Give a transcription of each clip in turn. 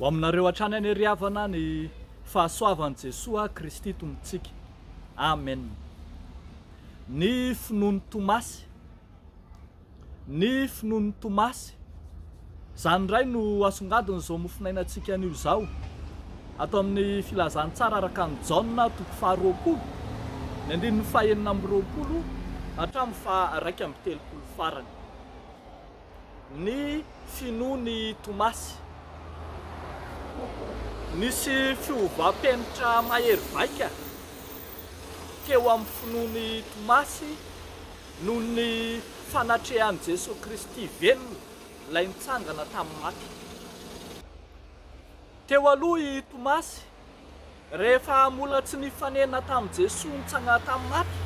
Ho aminareo hatrany any riavana ny fahasoavan'i Jesosy Kristy tompontsika. Amen. Ny finoan'ny Tomasy. Ny finoan'ny Tomasy. Zany indray no asongadiny izao mofinainantsika an'io izao. Atao amin'ny filazantsara araka ny Jaona toko faha 20, ny andininy faha 9 hatramin'ny faha 130 farany. Ny finoan'ny Tomasy. Nisy fiovam-penitra mahery vaika teo amin'ny finoan'ny Tomasy noho ny fanatrehan'i Jesosy Kristy velona ilay nitsangana tamin'ny maty. Teo aloha i Tomasy, rehefa molatsy ny fanenina tamin'i Jesosy nitsangana tamin'ny maty,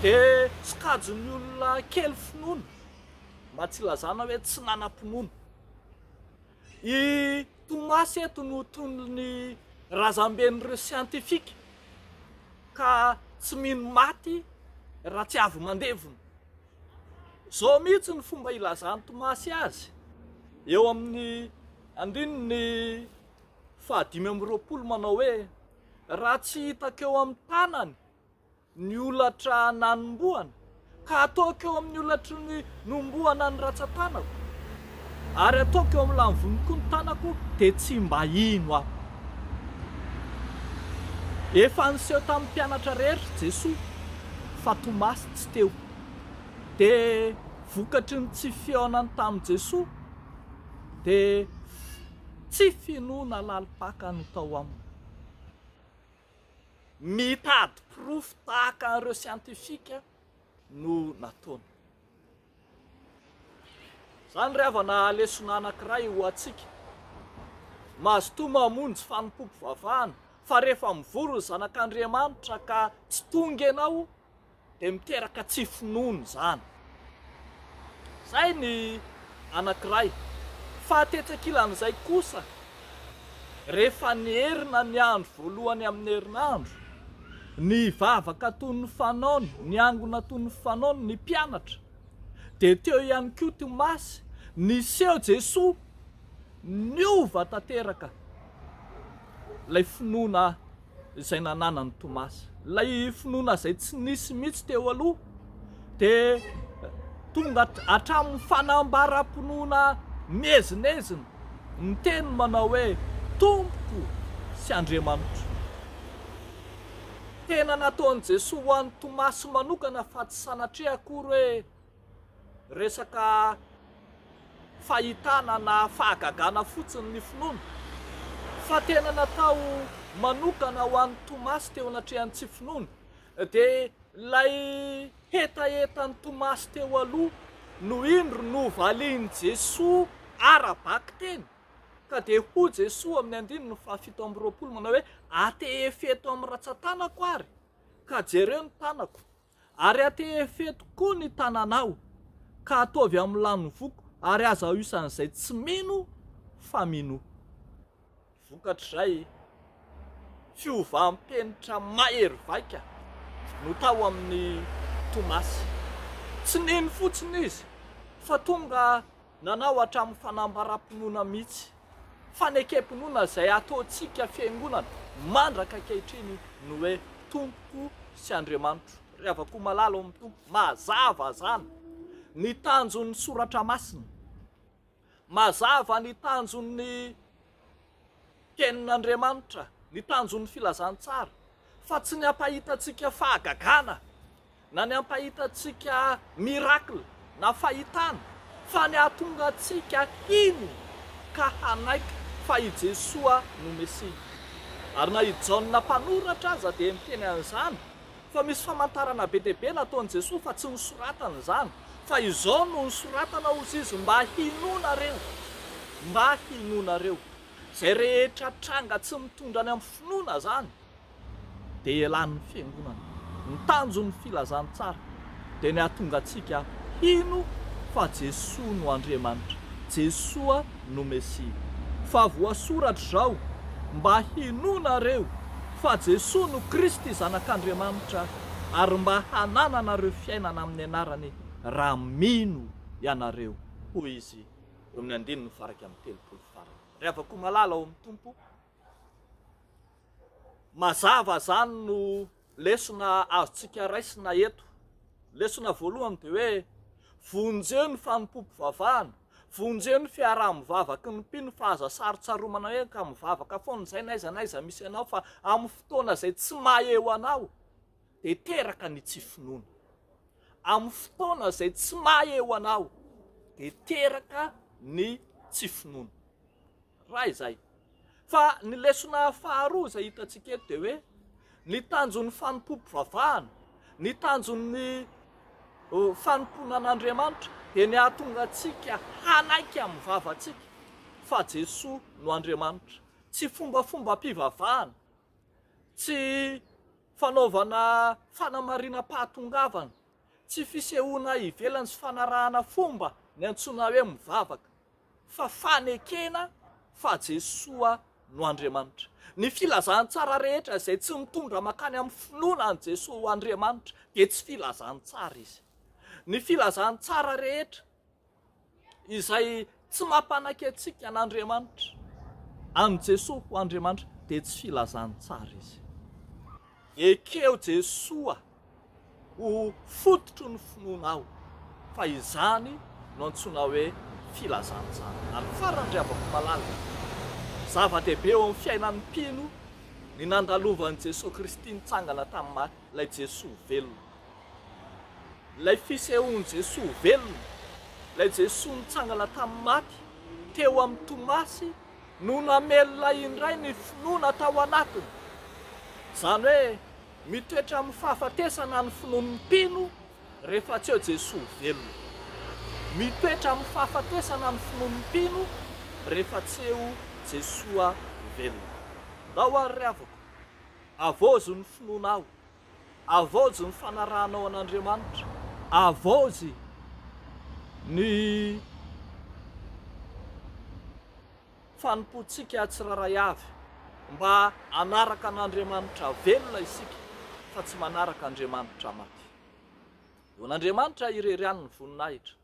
dia sokajony olona kely finoana, mba tsy lazana hoe tsy nanam-pinoana. I Tomasy eto no toy ny razamben'ireo siantifika ka tsy mino maty raha tsy avy mandevona. Zao mihitsy ny fomba ilazan'ny Tomasy azy eo amin'ny andininy faha 520 manao hoe raha tsy hitako eo amin'ny tanany ny olatra nanombohana ka ataoko eo amin'ny olatry ny nombohana ny ratsan-tanako ary ataoko eo amin'ny lamvoniko ny tanako dia tsy mba ino aho. Efa niseho tamin'ny mpianatra rehetra Jesosy fa Tomasy tsy teo. Dia vokatry ny tsy fihaonany tamin'i Jesosy dia tsy finoana lalipaka no tao aminy. Mitady proof tahaka an'ireo siantifika no nataony. Zany riavana lesona anankiray ho antsika. Mahazo toa mamonjy fanompoam-pivavahana fa rehefa mivory ny zanak'Andriamanitra ka tsy tonga ianao dia miteraka tsy finoana zany. Zay ny anankiray. Fahatetsakilan'izay kosa, rehefa niherina ny andro voalohany amin'ny herinandro, ny vavaka toy ny fanaony, ny angona toy ny fanaony, ny mpianatra, dia teo ihany koa Tomasy niseho Jesosy niova tanteraka ilay finoana izay nananany Tomasy. Ilay finoana izay tsy nisy mihitsy teo aloha dia tonga hatramin'ny fanambaram-pinoana mezinezina ny teny manao hoe Tompoko sy Andriamanitra. Tena nataon'i Jesosy ho an'ny Tomasy manokana fa tsy sanatria akory hoe resaka fahitana na fahagagana fotsiny ny finoana, fa tena natao manokana ho an'ny Tomasy teo anatrehan'ny tsy finoana. Dia ilay hetahetan'ny Tomasy teo aloha no indro no valian'i Jesosy ara-baky teny. Ka dia ho Jesosy amin'ny andininy faha 720 manao hoe atehefeto amin'ny ratsan-tanako ary, ka jereo ny tanako, ary atehefeto koa ny tananao, ka ataovy amin'ny lany voko, ary aza ho isan'izay tsy mino fa mino. Vokatr'izay fiovam-penitra mahery vaika no tao amin'ny Tomasy. Tsy nino fotsiny izy fa tonga nanao hatramin'ny fanambaram-pinoana mihitsy. Fanekem-pinoana izay ataontsika fiangonana mandraka ankehitriny no hoe Tompoko sy Andriamanitra. Riavako malala amin'ny tompo, mazava zany ny tanjon'ny soratra masina, mazava ny tanjon'ny tenin'Andriamanitra, ny tanjon'ny filazantsara, fa tsy ny ampahitantsika fahagagana na ny ampahitantsika miracle na fahitana, fa ny ahatonga antsika hino ka hanaiky fa i Jesosy no Mesia. Ary na i Jaona mpanoratra aza dia miteny an'izany fa misy famantarana be dia be nataon'i Jesosy fa tsy nisoratana izany, fa izao no nisoratana hozy izy mba hinonareo, mba hinonareo. Zay rehetra tranga tsy mitondra ny amin'ny finoana zany dia elan'ny fiangonana, ny tanjon'ny filazantsara, dia ny ahatonga antsika hino fa Jesosy no Andriamanitra, Jesosy no Mesia. Fa voasoratra izao mba hinonareo fa Jesosy no Kristy zanak'Andriamanitra, ary mba hanananareo fiainana amin'ny anarany raha mino ianareo. Hoy izy eo amin'ny andininy faraka amin'ny 30 farany. rehefa-ko malala ao amin'ny tompo. Mazava zany no lesona azontsika raisina eto. Lesona voalohany dia hoe vonjeo ny fanompopo vavahana, vonjeo ny fiaraha-mivavaky ny mpino fa aza sarotsaromana hoe ka mivavaka foana izay n'aiza misy anao, fa amin'ny fotoana izay tsy maheo anao dia teraka ny tsy finoana. Amin'ny fotoana izay tsy maheo anao dia teraka ny tsy finoana. Raha izay. Fa ny lesona faharoa izay hitantsika eto dia hoe ny tanjon'ny fanompopo vavahana, ny tanjon'ny fanompoana an'Andriamanitra dia ny ahatonga antsika hanaiky amin'ny vavantsika fa Jesoa no Andriamanitra. Tsy fombafomba-pivavahana, tsy fanaovana fanamarinam-pahatongavana, tsy fisehoana ivelany sy fanarahana fomba ny antsoina hoe mivavaka, fa fanekena fa Jesoa no Andriamanitra. Ny filazantsara rehetra izay tsy mitondra makany amin'ny finoana an' Jesoa ho Andriamanitra dia tsy filazantsara izy. Ny filazantsara rehetra izay tsy mampanaky antsika an'Andriamanitra, an' Jesoa ho Andriamanitra, dia tsy filazantsara izy. Ekeo Jesoa ho fototro ny finoanao, fa izany no antsoina hoe filazantsara. Ary farany rehefa-ko malala, zava-dehibe eo amin'ny fiainan'ny mpino ny nandalovan'i Jesosy Kristy nitsangana tamin'ny maty, ilay Jesoa velona. Ilay fisehoan'i Jesoa velona, ilay Jesoa nitsangana tamin'ny maty teo amin'ny Tomasy no namelona indray ny finoana tao anatiny. Izany hoe mitoetra amin'ny fahafatesana ny finoan'ny mpino rehefa tsy eo Jesoa velona. Mitoetra amin'ny fahafatesana ny finoan'ny mpino rehefa tsy eo Jesoa velona. Ndao ary ravako, avozy ny finoanao, avozy ny fanarahanao an'Andriamanitra, avozy ny fanompoantsika tsiraray avy mba hanaraka an'Andriamanitra velona isika fa tsy manaraka Andriamanitra maty. Eo an'Andriamanitra ireriany ny voninahitra.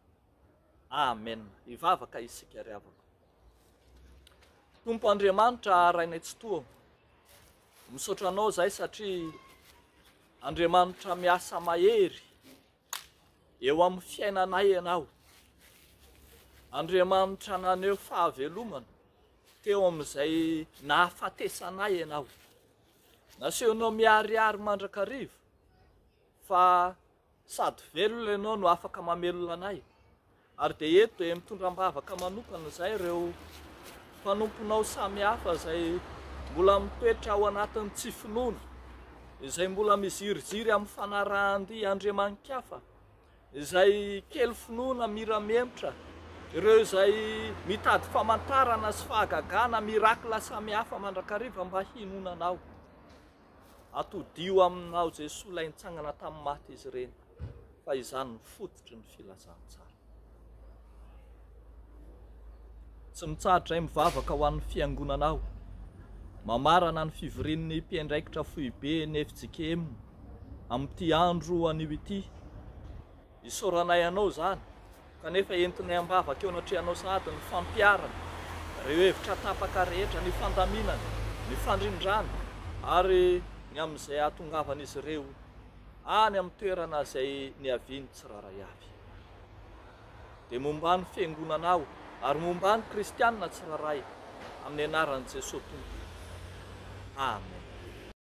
Amen. Hivavaka isika ravako. Tompo Andriamanitra rainay tsy toa, misaotra anao zay satria Andriamanitra miasa mahery eo amin'ny fiainanay ianao. Andriamanitra naneho fahavelomana teo amin'izay nahafatesanay ianao. Nasehonao miariary mandrakariva fa sady velona ianao no afaka mamelona anay. Ary dia eto dia mitondram-bavaka manokana izay ireo mpanomponao samihafa izay mbola mitoetra ao anatin'ny tsy finoana, izay mbola miziriziry amin'ny fanarahan-dy andriaman-kafa, izay kely finoana miramemotra, ireo izay mitady famantarana sy fahagagana mirakla samihafa mandrakariva mba hinonanao. Atodio aminao Jesoa ilay nitsangana tamin'ny maty izy ireny, fa izany ny fototry ny filazantsara. Tsy mitsahatra ny mivavaka ho an'ny fiangonanao, mamarana ny fivorian'ny mpiandraikitra foibe ny FJKM amin'ity andro anio ity. Isaoranay anao zany, kanefa entinay ambavaka eo anatrehanao sahady ny fampiarana, ireo hevitra tapaka rehetra, ny fandaminana, ny fandrindrana, ary ny amin'izay ahatongavan'izy ireo any amin'ny toerana izay niaviany tsiraray avy. Dia momba ny fiangonanao ary momba ny kristianina tsiraray amin'ny anaran'i Jesosy Tompo. Amen.